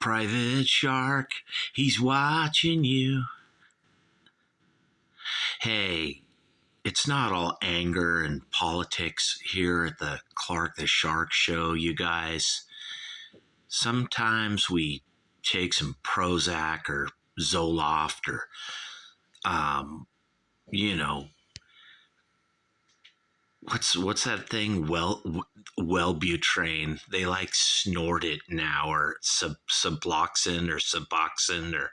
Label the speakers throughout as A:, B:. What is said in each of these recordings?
A: Private Shark, he's watching you. Hey, it's not all anger and politics here at the Clark the Shark show, you guys. Sometimes we take some Prozac or Zoloft or, you know, what's that thing? Wellbutrin. They like snort it now, or Suboxone or Suboxone, or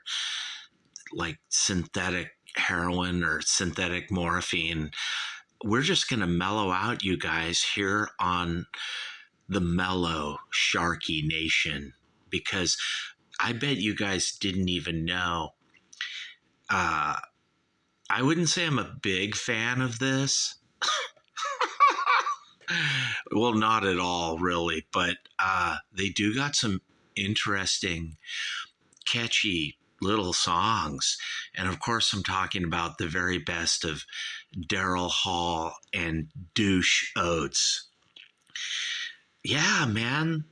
A: like synthetic heroin or synthetic morphine. We're just going to mellow out, you guys, here on the Mellow Sharky Nation, because I bet you guys didn't even know. I wouldn't say I'm a big fan of this. Well, not at all, really, but they do got some interesting, catchy little songs. And of course, I'm talking about the very best of Daryl Hall and Douche Oates. Yeah, man,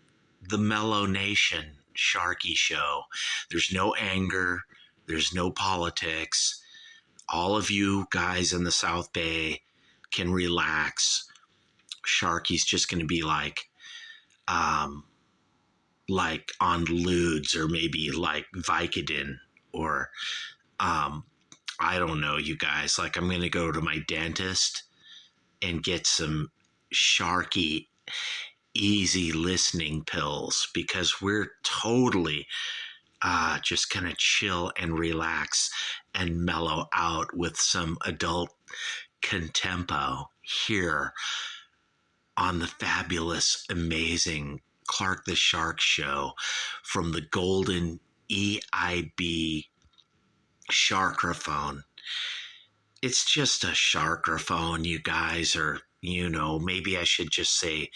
A: the Mellow Nation Sharky show. There's no anger, there's no politics. All of you guys in the South Bay can relax. Sharky's just going to be like on Ludes, or maybe like Vicodin, or I don't know, you guys. Like, I'm going to go to my dentist and get some Sharky easy listening pills, because we're totally just going to chill and relax and mellow out with some adult contempo here on the fabulous, amazing Clark the Shark show from the golden EIB sharkraphone. It's just a sharkraphone, you guys, or, maybe I should just say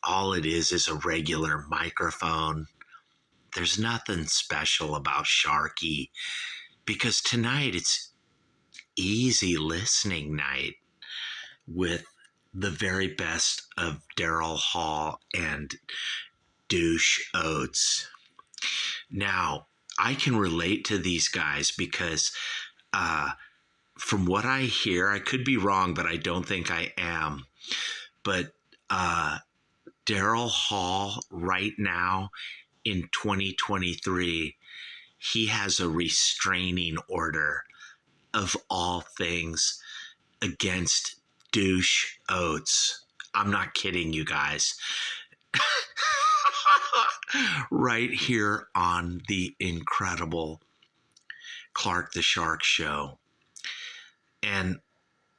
A: all it is a regular microphone. There's nothing special about Sharky, because tonight it's easy listening night with the very best of Daryl Hall and Douche Oates. Now, I can relate to these guys because from what I hear, I could be wrong, but I don't think I am. But Daryl Hall right now in 2023, he has a restraining order of all things against Douche Oates. I'm not kidding, you guys. Right here on the incredible Clark the Shark show. And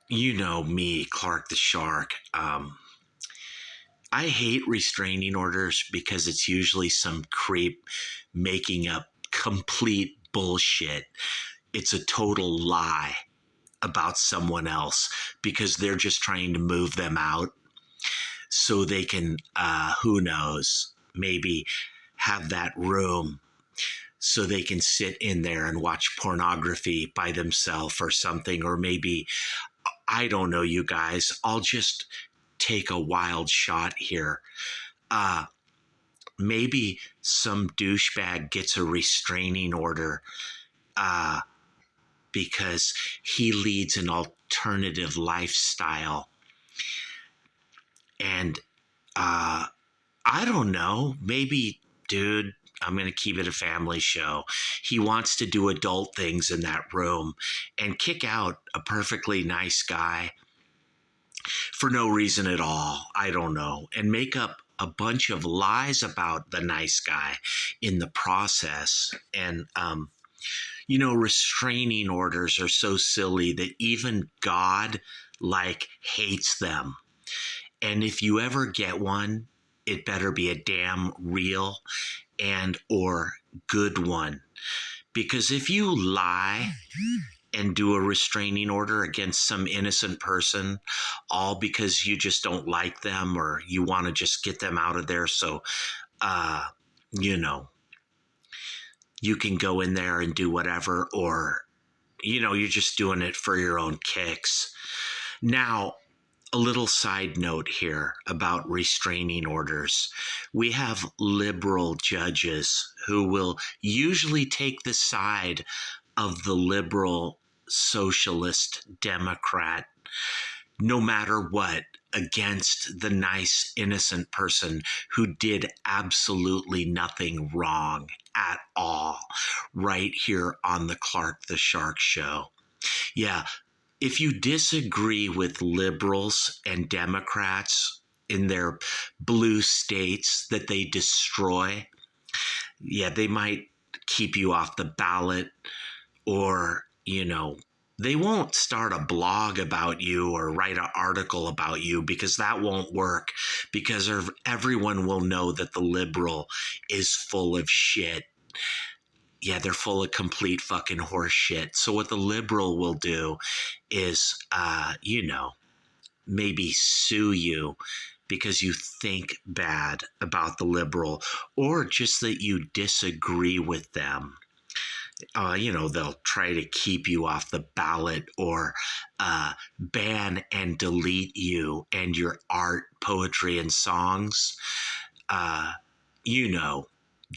A: you know me, Clark the Shark. I hate restraining orders because it's usually some creep making up complete bullshit. It's a total lie about someone else because they're just trying to move them out so they can, who knows, maybe have that room so they can sit in there and watch pornography by themselves or something. Or maybe, I don't know, you guys, I'll just take a wild shot here. Maybe some douchebag gets a restraining order because he leads an alternative lifestyle. And I don't know, maybe, dude, I'm going to keep it a family show. He wants to do adult things in that room and kick out a perfectly nice guy for no reason at all. I don't know. And make up a bunch of lies about the nice guy in the process. And, restraining orders are so silly that even God, hates them. And if you ever get one, it better be a damn real and or good one. Because if you lie and do a restraining order against some innocent person, all because you just don't like them or you want to just get them out of there, so, you can go in there and do whatever, or, you're just doing it for your own kicks. Now, a little side note here about restraining orders. We have liberal judges who will usually take the side of the liberal socialist Democrat no matter what, against the nice, innocent person who did absolutely nothing wrong at all, right here on the Clark the Shark Show. Yeah, if you disagree with liberals and Democrats in their blue states that they destroy, yeah, they might keep you off the ballot, or, they won't start a blog about you or write an article about you, because that won't work, because everyone will know that the liberal is full of shit. Yeah, they're full of complete fucking horse shit. So what the liberal will do is, maybe sue you because you think bad about the liberal, or just that you disagree with them. They'll try to keep you off the ballot, or ban and delete you and your art, poetry, and songs. Uh, you know,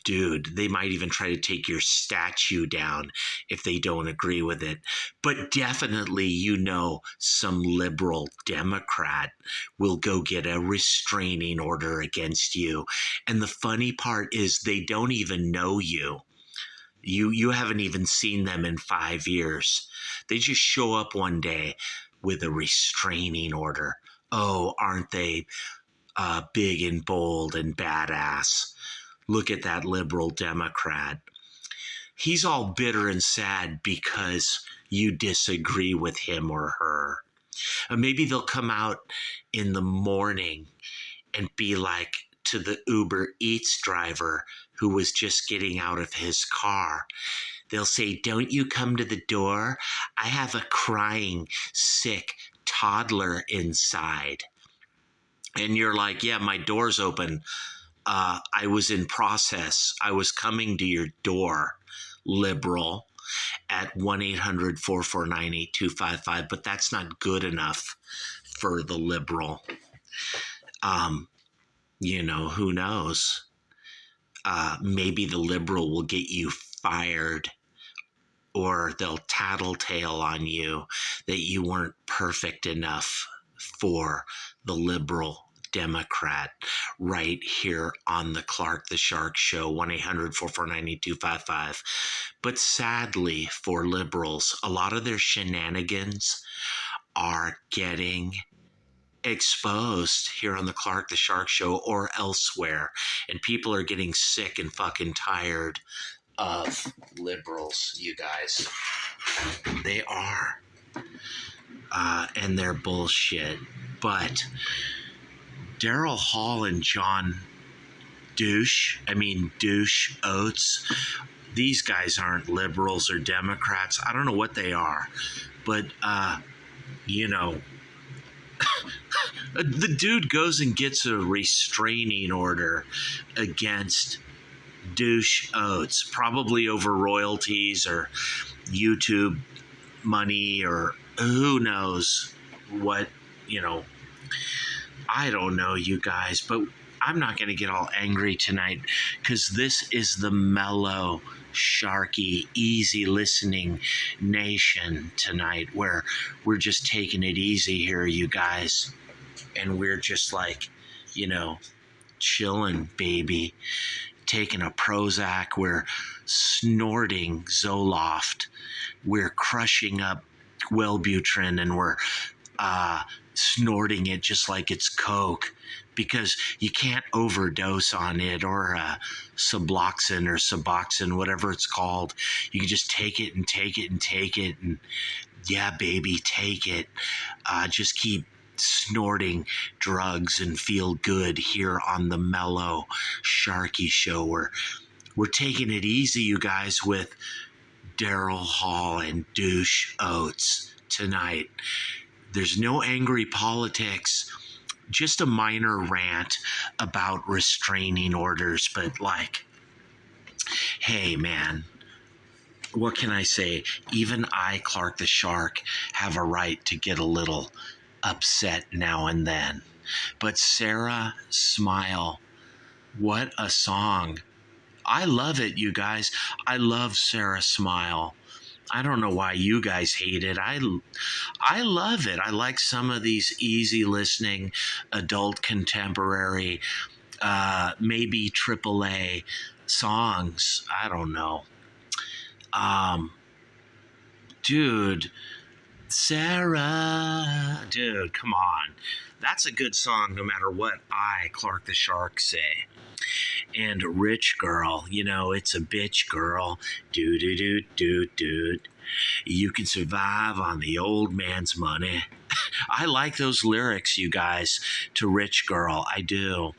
A: Dude, they might even try to take your statue down if they don't agree with it. But definitely, some liberal Democrat will go get a restraining order against you. And the funny part is they don't even know you. You haven't even seen them in 5 years. They just show up one day with a restraining order. Oh, aren't they big and bold and badass? Look at that liberal Democrat. He's all bitter and sad because you disagree with him or her. And maybe they'll come out in the morning and be like to the Uber Eats driver who was just getting out of his car. They'll say, "Don't you come to the door? I have a crying, sick toddler inside." And you're like, "Yeah, my door's open. I was in process. I was coming to your door, liberal, at 1-800-449-8255, but that's not good enough for the liberal." Who knows? Maybe the liberal will get you fired, or they'll tattletale on you that you weren't perfect enough for the liberal Democrat, right here on the Clark the Shark Show, 1-800-449-8255. But sadly for liberals, a lot of their shenanigans are getting exposed here on the Clark the Shark Show or elsewhere, and people are getting sick and fucking tired of liberals, you guys. They are. And they're bullshit. But Daryl Hall and Douche Oates, these guys aren't liberals or Democrats. I don't know what they are. But, the dude goes and gets a restraining order against Douche Oates, probably over royalties or YouTube money, or who knows what, I don't know, you guys, but I'm not going to get all angry tonight, because this is the mellow, sharky, easy listening nation tonight, where we're just taking it easy here, you guys. And we're just like, chilling, baby. Taking a Prozac. We're snorting Zoloft. We're crushing up Wellbutrin, and we're snorting it just like it's Coke, because you can't overdose on it, or Suboxone or Suboxone, whatever it's called. You can just take it and take it and take it, and yeah, baby, take it. Just keep snorting drugs and feel good here on the mellow Sharky Show. We're taking it easy, you guys, with Daryl Hall and Douche Oates tonight. There's no angry politics, just a minor rant about restraining orders. But hey, man, what can I say? Even I, Clark the Shark, have a right to get a little upset now and then. But Sarah, Smile, what a song. I love it, you guys. I love Sarah, Smile. I don't know why you guys hate it. I love it. I like some of these easy listening, adult contemporary, maybe AAA songs. I don't know. Um, dude, Sarah, dude, come on. That's a good song no matter what I, Clark the Shark, say. And Rich Girl, it's a bitch girl. Do do do do do. You can survive on the old man's money. I like those lyrics, you guys, to Rich Girl. I do.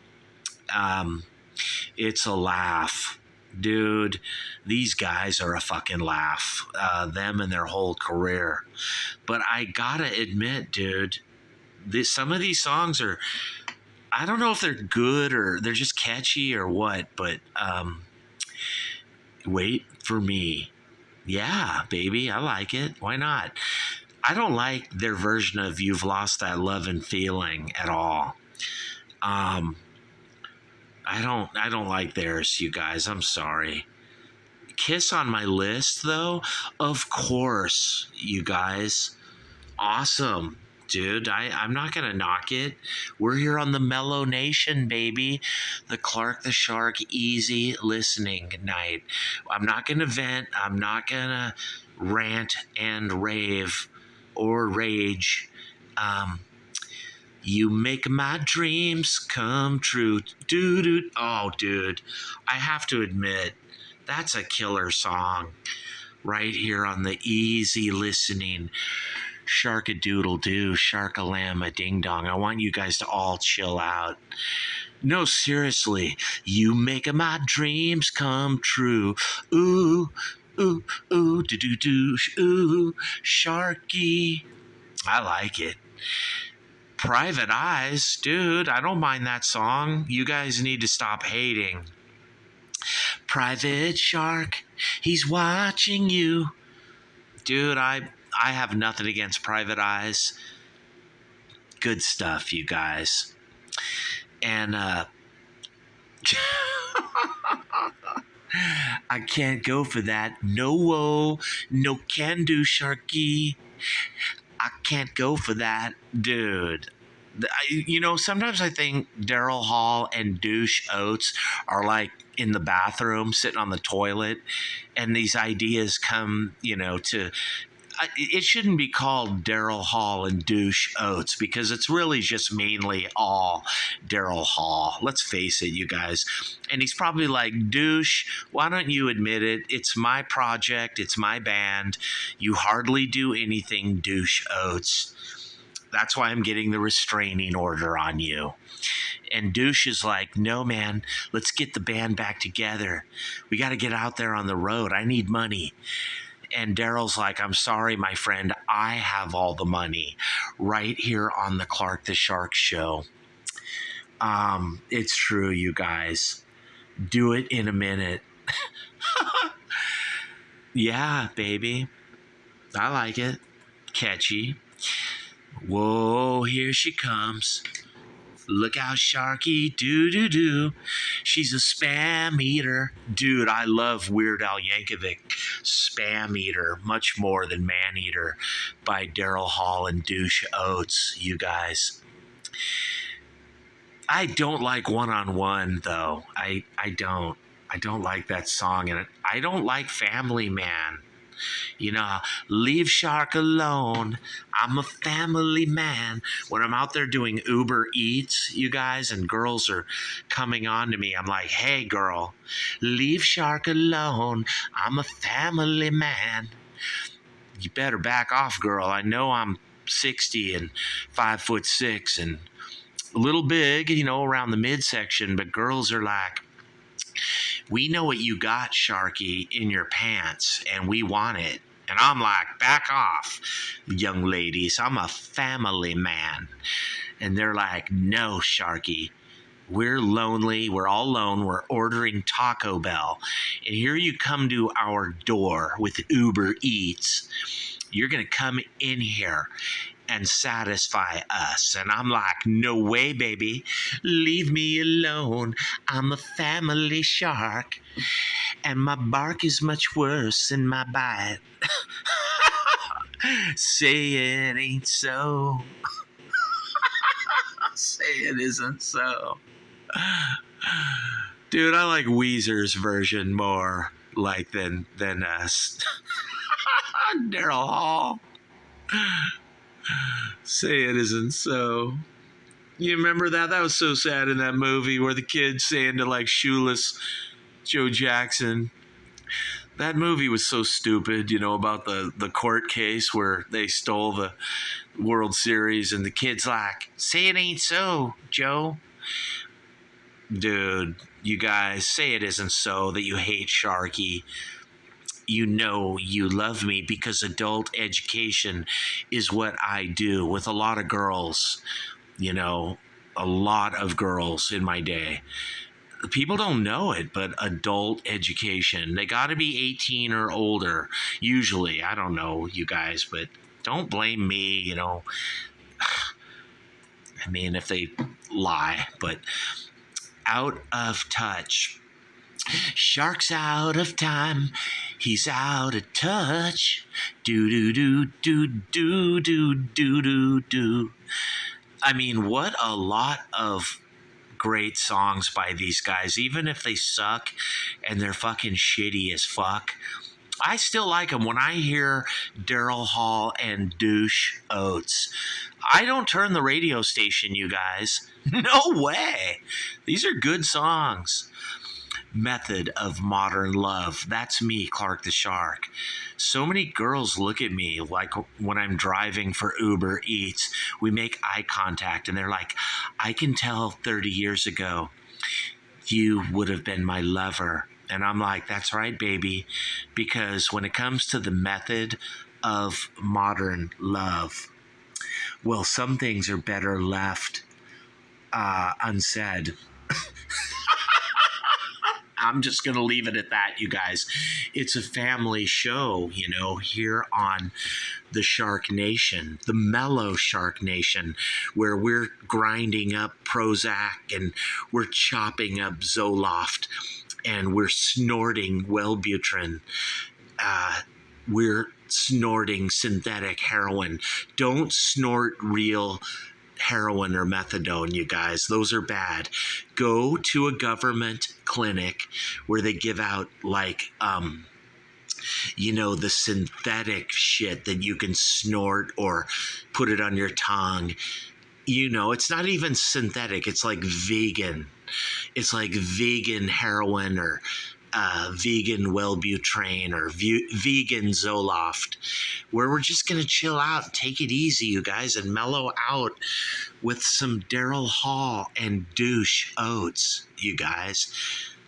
A: It's a laugh. Dude, these guys are a fucking laugh. Them and their whole career. But I gotta admit, dude, some of these songs are, I don't know if they're good or they're just catchy or what, but Wait for Me. Yeah, baby, I like it. Why not? I don't like their version of You've Lost That Love and Feeling at all. I don't like theirs, you guys. I'm sorry. Kiss on my list, though, of course, you guys. Awesome, dude. I'm not gonna knock it. We're here on the Mellow Nation, baby. The Clark the Shark easy listening night. I'm not gonna vent. I'm not gonna rant and rave or rage. You make my dreams come true. Dude. Oh, dude. I have to admit, that's a killer song right here on the easy listening Sharkadoodle-doo, Sharkalama Ding Dong. I want you guys to all chill out. No, seriously. You make my dreams come true. Ooh, ooh, ooh, do, ooh, Sharky. I like it. Private Eyes, dude, I don't mind that song. You guys need to stop hating. Private Shark, he's watching you. Dude, I have nothing against Private Eyes. Good stuff, you guys. And I can't go for that. No can do, Sharky. I can't go for that, dude. Sometimes I think Daryl Hall and Douche Oates are like in the bathroom sitting on the toilet, and these ideas come, it shouldn't be called Daryl Hall and Douche Oates because it's really just mainly all Daryl Hall. Let's face it, you guys. And he's probably like, Douche, why don't you admit it? It's my project. It's my band. You hardly do anything, Douche Oates. That's why I'm getting the restraining order on you. And Douche is like, no, man, let's get the band back together. We got to get out there on the road. I need money. And Daryl's like, I'm sorry, my friend. I have all the money right here on the Clark the Shark show. It's true, you guys. Do it in a minute. Yeah, baby. I like it. Catchy. Whoa, here she comes. Look out, Sharky, do. She's a spam eater. Dude, I love Weird Al Yankovic, Spam Eater, much more than Man Eater by Daryl Hall and Douche Oates, you guys. I don't like One-on-One, though. I don't. I don't like that song, and I don't like Family Man. Leave Shark alone. I'm a family man. When I'm out there doing Uber Eats, you guys, and girls are coming on to me, I'm like, hey, girl, leave Shark alone. I'm a family man. You better back off, girl. I know I'm 60 and 5'6" and a little big, around the midsection, but girls are like, we know what you got, Sharky, in your pants, and we want it. And I'm like, back off, young ladies. I'm a family man. And they're like, no, Sharky. We're lonely. We're all alone. We're ordering Taco Bell. And here you come to our door with Uber Eats. You're going to come in here and satisfy us. And I'm like, no way, baby. Leave me alone. I'm a family shark. And my bark is much worse than my bite. Say it ain't so. Say it isn't so. Dude, I like Weezer's version more like than us. Daryl Hall. Say it isn't so. You remember that? That was so sad in that movie where the kid's saying to like shoeless Joe Jackson. That movie was so stupid, about the court case where they stole the World Series and the kid's like, say it ain't so, Joe. Dude, you guys, say it isn't so that you hate Sharky. You know you love me because adult education is what I do with a lot of girls, a lot of girls in my day. People don't know it, but adult education, they got to be 18 or older, usually. I don't know, you guys, but don't blame me, I mean, if they lie, but out of touch. Shark's out of time. He's out of touch. Do do do do do do do do do. I mean, what a lot of great songs by these guys, even if they suck and they're fucking shitty as fuck. I still like them. When I hear Daryl Hall and Douche Oates, I don't turn the radio station, you guys. No way. These are good songs. Method of Modern Love. That's me, Clark the Shark. So many girls look at me like when I'm driving for Uber Eats. We make eye contact and they're like, I can tell 30 years ago you would have been my lover. And I'm like, that's right, baby. Because when it comes to the method of modern love, well, some things are better left unsaid. I'm just going to leave it at that, you guys. It's a family show, here on the Shark Nation, the mellow Shark Nation, where we're grinding up Prozac and we're chopping up Zoloft and we're snorting Wellbutrin. We're snorting synthetic heroin. Don't snort real heroin or methadone, you guys. Those are bad. Go to a government clinic where they give out like the synthetic shit that you can snort or put it on your tongue. It's not even synthetic. It's like vegan. It's like vegan heroin or vegan Wellbutrin or vegan Zoloft, where we're just going to chill out, take it easy, you guys, and mellow out with some Daryl Hall and Douche Oates, you guys.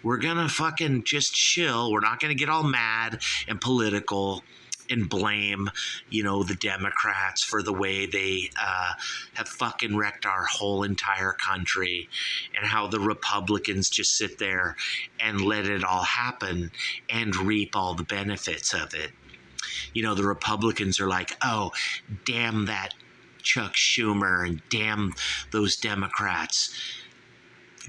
A: We're going to fucking just chill. We're not going to get all mad and political and blame, the Democrats for the way they have fucking wrecked our whole entire country, and how the Republicans just sit there and let it all happen and reap all the benefits of it. The Republicans are like, oh, damn that Chuck Schumer and damn those Democrats.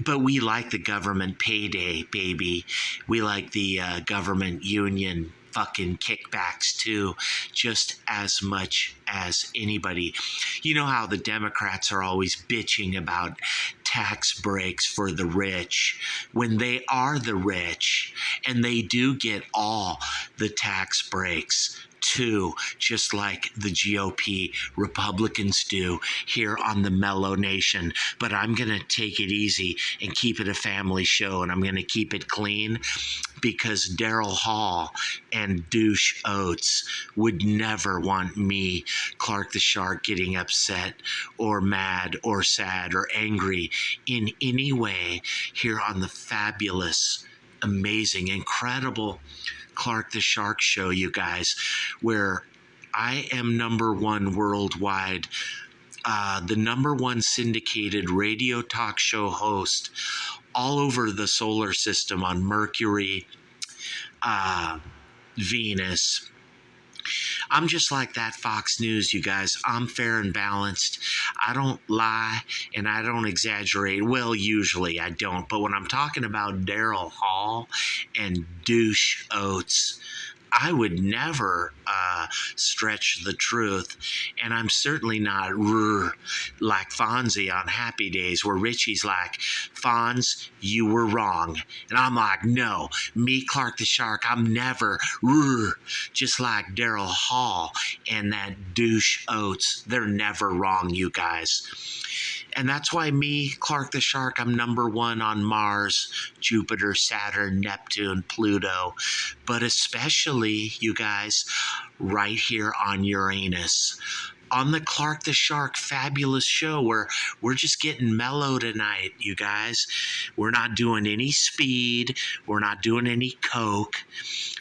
A: But we like the government payday, baby. We like the government union fucking kickbacks too, just as much as anybody. You know how the Democrats are always bitching about tax breaks for the rich when they are the rich, and they do get all the tax breaks too, just like the GOP Republicans do here on the Mellow Nation. But I'm going to take it easy and keep it a family show, and I'm going to keep it clean, because Daryl Hall and Douche Oates would never want me, Clark the Shark, getting upset or mad or sad or angry in any way here on the fabulous, amazing, incredible Clark the Shark show, you guys, where I am number one worldwide, the number one syndicated radio talk show host all over the solar system on Mercury, Venus. I'm just like that Fox News, you guys. I'm fair and balanced. I don't lie and I don't exaggerate. Well, usually I don't. But when I'm talking about Daryl Hall and Douche Oates, I would never stretch the truth, and I'm certainly not like Fonzie on Happy Days, where Richie's like, Fonz, you were wrong. And I'm like, no, me, Clark the Shark, I'm never just like Daryl Hall and that Douche Oates. They're never wrong, you guys. And that's why me, Clark the Shark, I'm number one on Mars, Jupiter, Saturn, Neptune, Pluto, but especially, you guys, right here on Uranus. On the Clark the Shark fabulous show where we're just getting mellow tonight, you guys. We're not doing any speed. We're not doing any coke.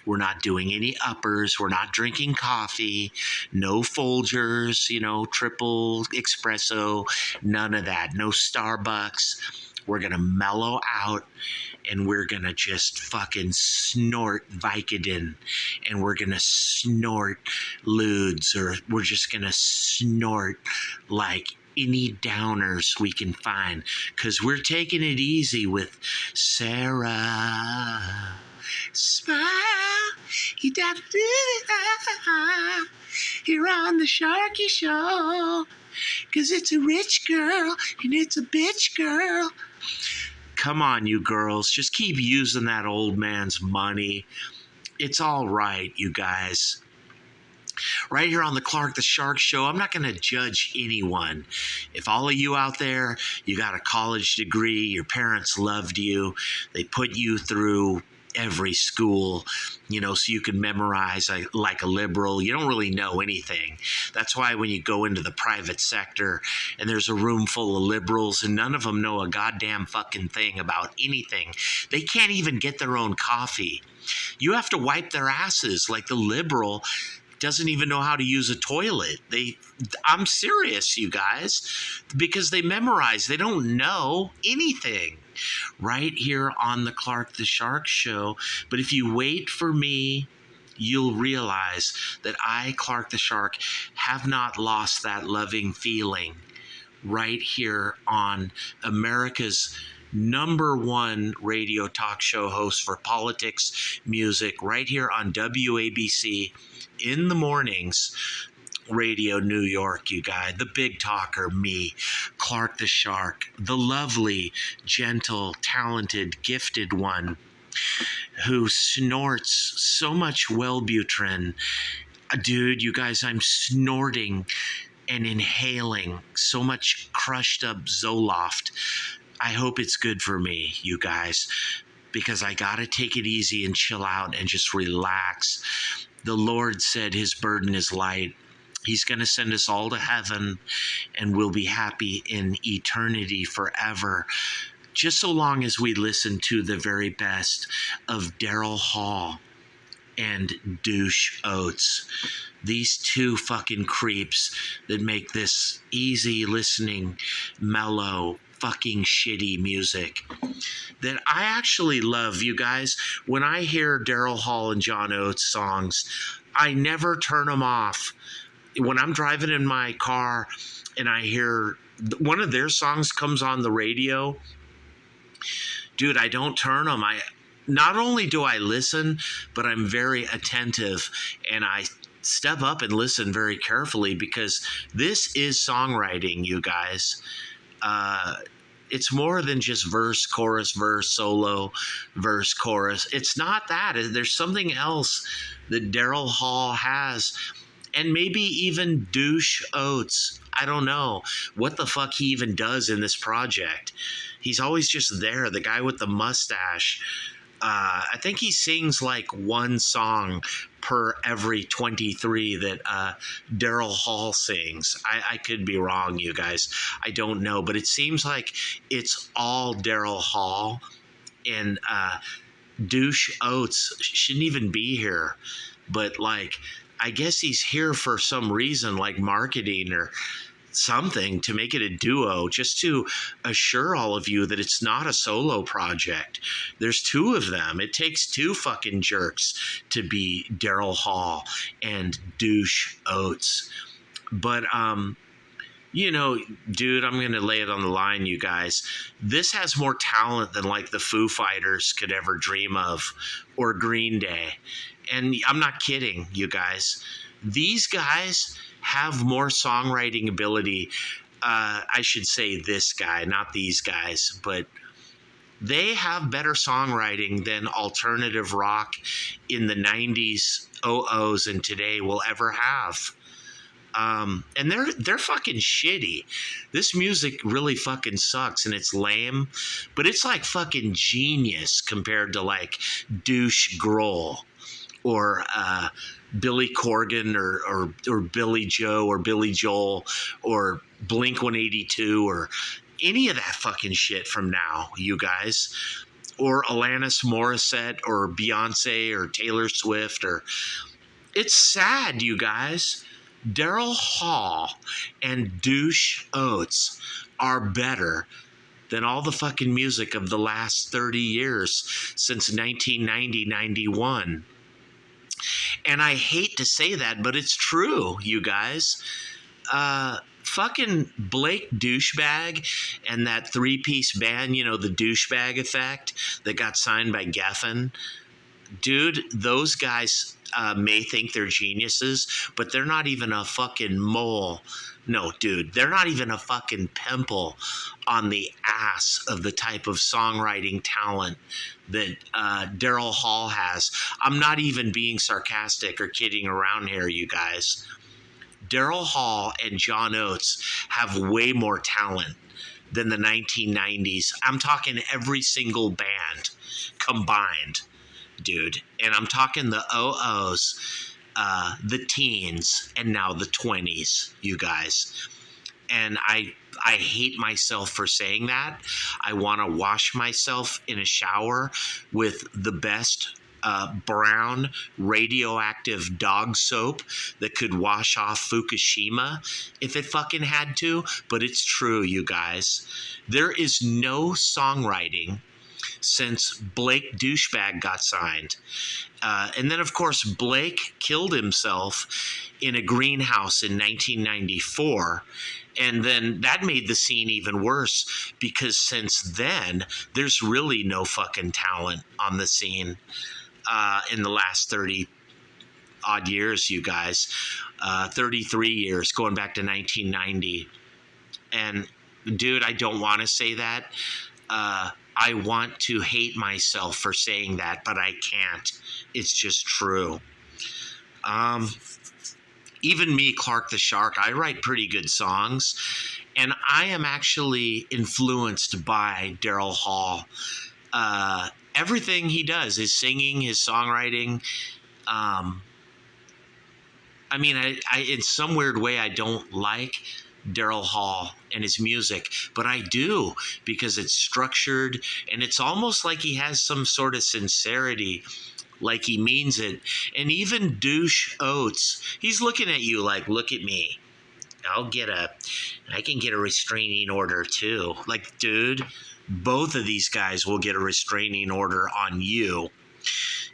A: We're not doing any uppers. We're not drinking coffee. No Folgers, triple espresso. None of that. No Starbucks. We're going to mellow out and we're going to just fucking snort Vicodin and we're going to snort Ludes, or we're just going to snort like any downers we can find, because we're taking it easy with Sarah. Smile, you gotta do it here on the Sharky Show, because it's a rich girl and it's a bitch girl. Come on, you girls, just keep using that old man's money. It's all right, you guys. Right here on the Clark the Shark Show, I'm not going to judge anyone. If all of you out there, you got a college degree, your parents loved you, they put you through every school, so you can memorize like a liberal. You don't really know anything. That's why when you go into the private sector and there's a room full of liberals and none of them know a goddamn fucking thing about anything, they can't even get their own coffee. You have to wipe their asses. Like the liberal doesn't even know how to use a toilet. I'm serious, you guys, because they memorize. They don't know anything. Right here on the Clark the Shark Show. But if you wait for me, you'll realize that I, Clark the Shark, have not lost that loving feeling. Right here on America's number one radio talk show host for politics, music, right here on WABC in the mornings. Radio New York, you guys, the big talker, me, Clark the Shark, the lovely, gentle, talented, gifted one who snorts so much Wellbutrin. Dude, you guys, I'm snorting and inhaling so much crushed up Zoloft. I hope it's good for me, you guys, because I gotta take it easy and chill out and just relax. The Lord said his burden is light. He's going to send us all to heaven and we'll be happy in eternity forever. Just so long as we listen to the very best of Daryl Hall and Douche Oates. These two fucking creeps that make this easy listening, mellow, fucking shitty music that I actually love, you guys. When I hear Daryl Hall and John Oates songs, I never turn them off. When I'm driving in my car and I hear one of their songs comes on the radio, dude, I don't turn them. Not only do I listen, but I'm very attentive and I step up and listen very carefully, because this is songwriting, you guys. It's more than just verse, chorus, solo, verse, chorus. It's not that. There's something else that Daryl Hall has. And maybe even Douche Oates. I don't know what the fuck he even does in this project. He's always just there, the guy with the mustache. I think he sings like one song per every 23 that Daryl Hall sings. I could be wrong, you guys. I don't know, but it seems like it's all Daryl Hall. And Douche Oates shouldn't even be here. But like, I guess he's here for some reason, like marketing, or something to make it a duo, just to assure all of you that it's not a solo project. There's two of them. It takes two fucking jerks to be Daryl Hall and Douche Oates. But you know, dude, I'm going to lay it on the line, you guys. This has more talent than like the Foo Fighters could ever dream of, or Green Day. And I'm not kidding, you guys. These guys have more songwriting ability. I should say this guy, not these guys, but they have better songwriting than alternative rock in the 90s, O's, and today will ever have. And they're fucking shitty. This music really fucking sucks and it's lame, but it's like fucking genius compared to like Douche Grohl or Billy Corgan or Billy Joe or Billy Joel or Blink 182 or any of that fucking shit from now, you guys. Or Alanis Morissette or Beyonce or Taylor Swift. Or it's sad, you guys. Daryl Hall and Douche Oates are better than all the fucking music of the last 30 years since 1990-91. And I hate to say that, but it's true, you guys. Fucking Blake Douchebag and that three-piece band, you know, the Douchebag Effect that got signed by Geffen. Dude, those guys may think they're geniuses, but they're not even a fucking mole. No, dude, they're not even a fucking pimple on the ass of the type of songwriting talent that Daryl Hall has. I'm not even being sarcastic or kidding around here, you guys. Daryl Hall and John Oates have way more talent than the 1990s. I'm talking every single band combined, dude. And I'm talking the OOs, the teens, and now the 20s, you guys. And I hate myself for saying that. I want to wash myself in a shower with the best brown radioactive dog soap that could wash off Fukushima if it fucking had to. But it's true, you guys. There is no songwriting since Blake Douchebag got signed. And then, of course, Blake killed himself in a greenhouse in 1994. And then that made the scene even worse because since then, there's really no fucking talent on the scene in the last 30 odd years, you guys. 33 years, going back to 1990. And, dude, I don't want to say that. I want to hate myself for saying that, but I can't. It's just true. Even me, Clark the Shark, I write pretty good songs, and I am actually influenced by Daryl Hall. Everything he does, his singing, his songwriting. I mean, I in some weird way, I don't like Daryl Hall and his music, but I do because it's structured and it's almost like he has some sort of sincerity, like he means it. And even Douche Oates, he's looking at you like, look at me. I can get a restraining order too. Like, dude, both of these guys will get a restraining order on you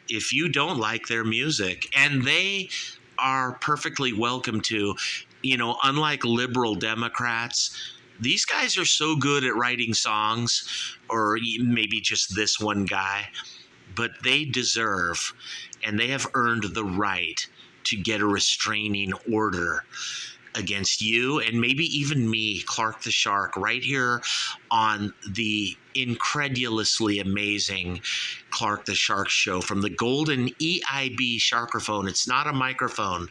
A: if you don't like their music. And they are perfectly welcome to. You know, unlike liberal Democrats, these guys are so good at writing songs, or maybe just this one guy, but they deserve and they have earned the right to get a restraining order against you and maybe even me, Clark the Shark, right here on the incredulously amazing Clark the Shark show from the golden EIB Sharkerphone. It's not a microphone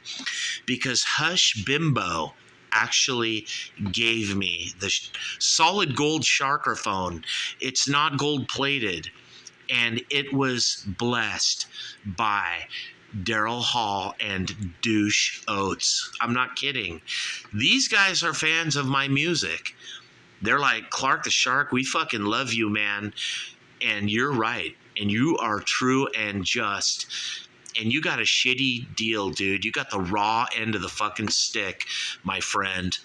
A: because Hush Bimbo actually gave me the solid gold Sharkerphone. It's not gold plated, and it was blessed by Daryl Hall and Douche Oates. I'm not kidding. These guys are fans of my music. They're like, Clark the Shark, we fucking love you, man. And you're right. And you are true and just. And you got a shitty deal, dude. You got the raw end of the fucking stick, my friend.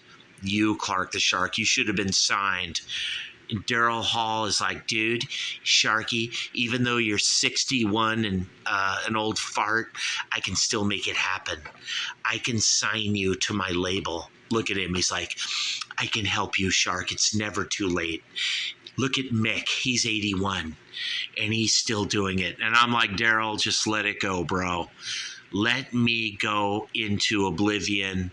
A: You, Clark the Shark, you should have been signed. And Daryl Hall is like, dude, Sharky, even though you're 61 and an old fart, I can still make it happen. I can sign you to my label. Look at him. He's like, I can help you, Shark. It's never too late. Look at Mick. He's 81 and he's still doing it. And I'm like, Daryl, just let it go, bro. Let me go into oblivion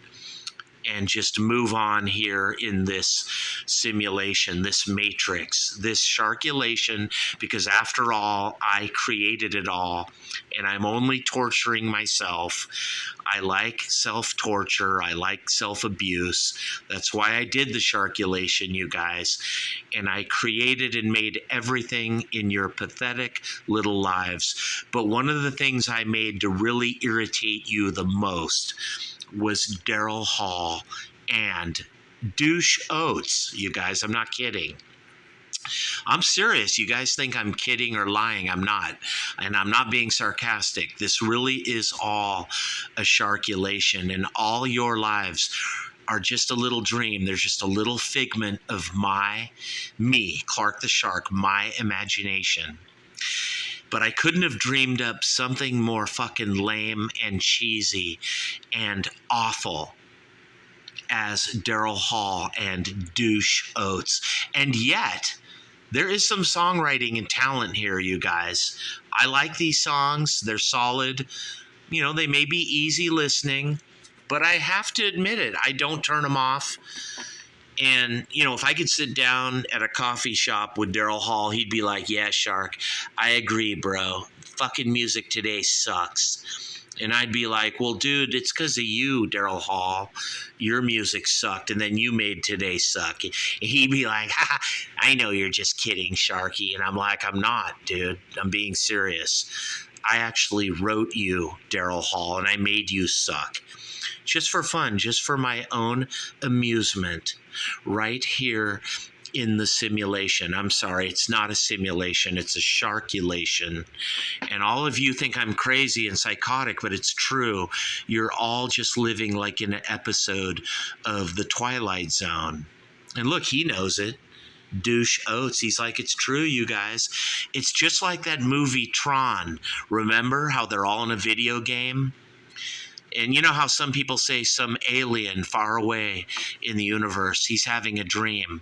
A: and just move on here in this simulation, this matrix, this sharkulation, because after all, I created it all, and I'm only torturing myself. I like self-torture. I like self-abuse. That's why I did the sharkulation, you guys. And I created and made everything in your pathetic little lives. But one of the things I made to really irritate you the most was Daryl Hall and Douche Oates, you guys. I'm not kidding. I'm serious. You guys think I'm kidding or lying. I'm not. And I'm not being sarcastic. This really is all a sharkulation, and all your lives are just a little dream. There's just a little figment of me, Clark the Shark, my imagination. But I couldn't have dreamed up something more fucking lame and cheesy and awful as Daryl Hall and Douche Oates. And yet, there is some songwriting and talent here, you guys. I like these songs. They're solid. You know, they may be easy listening, but I have to admit it. I don't turn them off. And, you know, if I could sit down at a coffee shop with Daryl Hall, he'd be like, yeah, Shark, I agree, bro. Fucking music today sucks. And I'd be like, well, dude, it's because of you, Daryl Hall. Your music sucked, and then you made today suck. And he'd be like, ha, I know you're just kidding, Sharky. And I'm like, I'm not, dude. I'm being serious. I actually wrote you, Daryl Hall, and I made you suck. Just for fun, just for my own amusement, right here in the simulation. I'm sorry, it's not a simulation, it's a sharkulation. And all of you think I'm crazy and psychotic, but it's true. You're all just living like in an episode of The Twilight Zone. And look, he knows it. Douche Oates, he's like, it's true, you guys. It's just like that movie Tron. Remember how they're all in a video game? And you know how some people say some alien far away in the universe, he's having a dream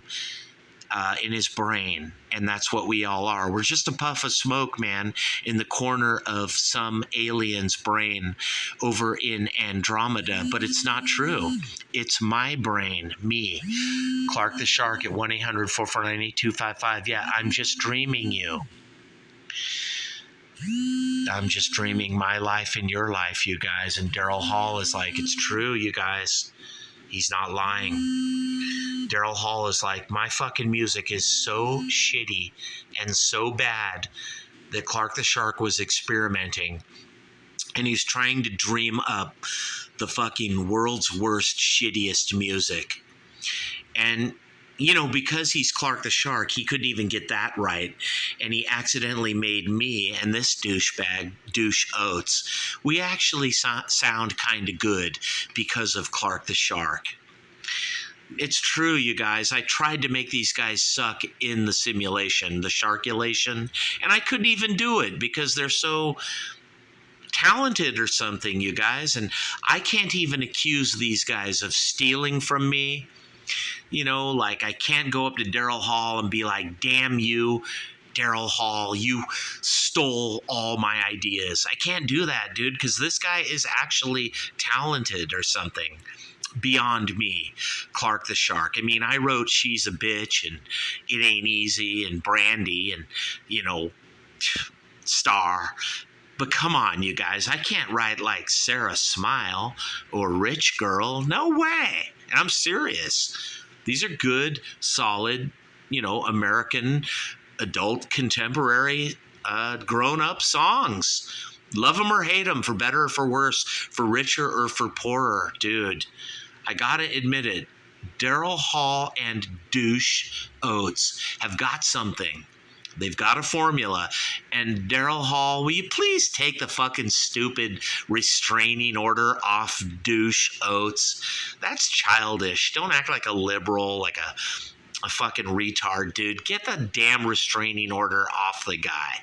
A: in his brain. And that's what we all are. We're just a puff of smoke, man, in the corner of some alien's brain over in Andromeda. But it's not true. It's my brain, me, Clark the Shark at 1-800-449-8255. Yeah, I'm just dreaming you. I'm just dreaming my life and your life, you guys. And Daryl Hall is like, it's true, you guys. He's not lying. Daryl Hall is like, my fucking music is so shitty and so bad that Clark the Shark was experimenting. And he's trying to dream up the fucking world's worst, shittiest music. And you know, because he's Clark the Shark, he couldn't even get that right. And he accidentally made me and this douchebag, Douche Oates, we actually sound kind of good because of Clark the Shark. It's true, you guys. I tried to make these guys suck in the simulation, the sharkulation, and I couldn't even do it because they're so talented or something, you guys. And I can't even accuse these guys of stealing from me. You know, like I can't go up to Daryl Hall and be like, damn you, Daryl Hall, you stole all my ideas. I can't do that, dude, because this guy is actually talented or something beyond me, Clark the Shark. I mean, I wrote She's a Bitch and It Ain't Easy and Brandy and, you know, Star. But come on, you guys, I can't write like Sarah Smile or Rich Girl. No way. And I'm serious. These are good, solid, you know, American adult contemporary grown-up songs. Love them or hate them, for better or for worse, for richer or for poorer. Dude, I gotta admit it. Daryl Hall and Douche Oates have got something. They've got a formula. And Daryl Hall, will you please take the fucking stupid restraining order off Douche Oates? That's childish. Don't act like a liberal, like a fucking retard, dude. Get the damn restraining order off the guy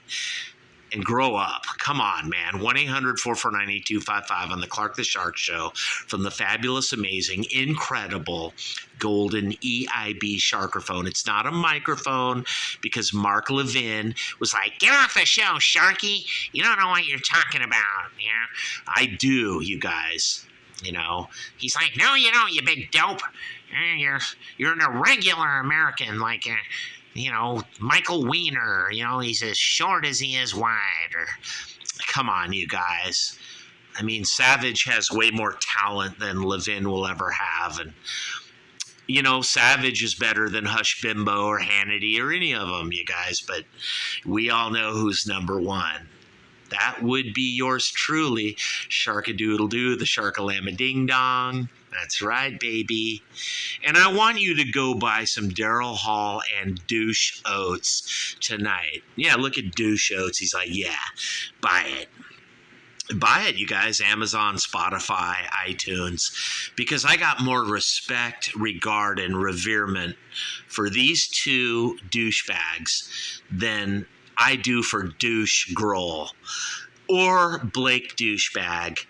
A: and grow up. Come on, man. 1-800-449-8255 on the Clark the Shark Show from the fabulous, amazing, incredible golden EIB Sharkerphone. It's not a microphone because Mark Levin was like, get off the show, Sharky. You don't know what you're talking about. Yeah, I do, you guys. You know, he's like, no, you don't, you big dope. You're an irregular American, like Michael Wiener, he's as short as he is wide. Or, come on, you guys. I mean, Savage has way more talent than Levin will ever have. And, Savage is better than Hush Bimbo or Hannity or any of them, you guys. But we all know who's number one. That would be yours truly, Sharkadoodle-doo, the Sharkalama-ding-dong. That's right, baby. And I want you to go buy some Daryl Hall and Douche Oates tonight. Yeah, look at Douche Oates. He's like, yeah, buy it. Buy it, you guys. Amazon, Spotify, iTunes. Because I got more respect, regard, and reverement for these two douchebags than I do for Douche Grohl or Blake Douchebag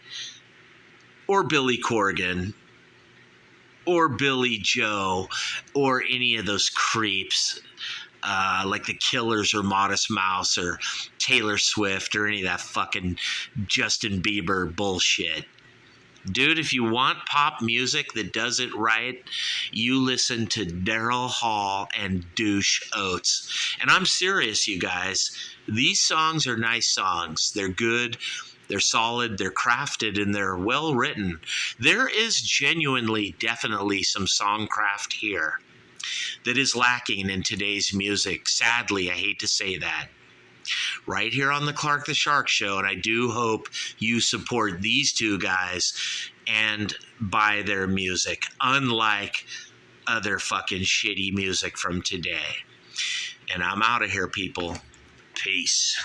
A: or Billy Corgan or Billy Joe or any of those creeps like the Killers or Modest Mouse or Taylor Swift or any of that fucking Justin Bieber bullshit. Dude, if you want pop music that does it right, you listen to Daryl Hall and Douche Oates. And I'm serious, you guys. These songs are nice songs. They're good. They're solid, they're crafted, and they're well written. There is genuinely, definitely some songcraft here that is lacking in today's music. Sadly, I hate to say that. Right here on the Clark the Shark Show, and I do hope you support these two guys and buy their music, unlike other fucking shitty music from today. And I'm out of here, people. Peace.